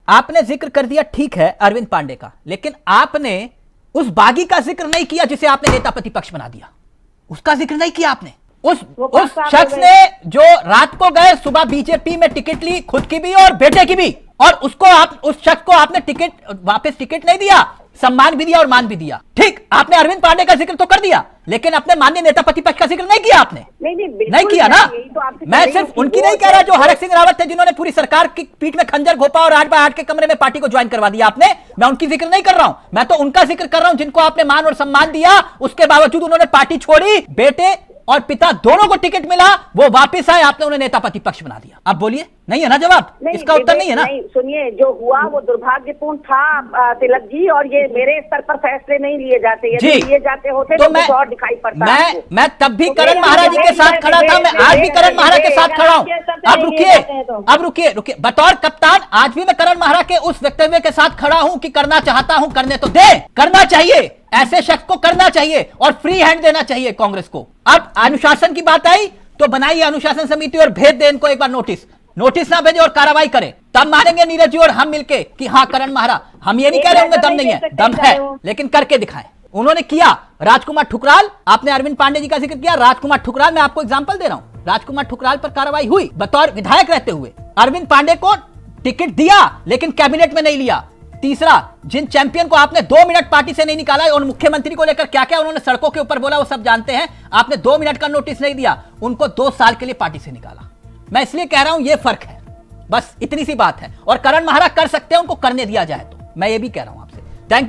आपने जिक्र कर दिया ठीक है अरविंद पांडे का, लेकिन आपने उस बागी का जिक्र नहीं किया जिसे आपने नेता प्रतिपक्ष बना दिया। उसका जिक्र नहीं किया आपने। उस शख्स ने जो रात को गए, सुबह बीजेपी में टिकट ली, खुद की भी और बेटे की भी, और उसको आप उस शख्स को आपने वापस टिकट नहीं दिया, सम्मान भी दिया और मान भी दिया। ठीक, आपने अरविंद पांडे का जिक्र तो कर दिया, लेकिन अपने माननीय नेता प्रतिपक्ष का जिक्र नहीं किया आपने। नहीं किया ना। मैं सिर्फ उनकी नहीं कह रहा जो हरक सिंह रावत थे, जिन्होंने पूरी सरकार की पीठ में खंजर घोपा और 8x8 के कमरे में पार्टी को ज्वाइन करवा दिया आपने। मैं उनकी जिक्र नहीं कर रहा हूं, मैं तो उनका जिक्र कर रहा हूं जिनको आपने मान और सम्मान दिया, उसके बावजूद उन्होंने पार्टी छोड़ी, बेटे और पिता दोनों को टिकट मिला, वो वापस आए, आपने उन्हें नेता प्रतिपक्ष बना दिया। अब बोलिए, नहीं है ना जवाब? इसका उत्तर नहीं है ना? नहीं, सुनिए, जो हुआ वो दुर्भाग्यपूर्ण था तिलक जी, और ये मेरे स्तर पर फैसले नहीं लिए जाते। यदि लिए जाते होते तो कुछ और दिखाई पड़ता। मैं तब भी करण महारा जी के साथ खड़ा था, मैं आज भी करण महारा के साथ खड़ा हूं। अब रुकिए, बतौर कप्तान आज भी मैं करण महारा के उस वक्तव्य के साथ खड़ा हूं कि करना चाहता हूं, करने तो दे, करना चाहिए, ऐसे शख्स को करना चाहिए और फ्री हैंड देना चाहिए कांग्रेस को। अब अनुशासन की बात आई तो बनाइए अनुशासन समिति और भेज दे इनको एक बार नोटिस ना भेजे और कार्रवाई करें, तब मानेंगे नीरज जी और हम मिलके कि हाँ करण महारा, हम ये नहीं कह रहे होंगे दम नहीं है, दम है, लेकिन करके दिखाएं। उन्होंने किया। राजकुमार ठुकराल, आपने अरविंद पांडे जी का जिक्र किया, राजकुमार ठुकराल, मैं आपको एग्जांपल दे रहा हूं, राजकुमार ठुकराल पर कार्रवाई हुई बतौर विधायक रहते हुए। अरविंद पांडे को टिकट दिया लेकिन कैबिनेट में नहीं लिया। तीसरा, जिन चैंपियन को आपने 2 मिनट पार्टी से नहीं निकाला और मुख्यमंत्री को लेकर क्या क्या उन्होंने सड़कों के ऊपर बोला वो सब जानते हैं, आपने 2 मिनट का नोटिस नहीं दिया, उनको 2 साल के लिए पार्टी से निकाला। मैं इसलिए कह रहा हूं ये फर्क है, बस इतनी सी बात है। और करण महारा कर सकते हैं, उनको करने दिया जाए तो, मैं ये भी कह रहा हूं।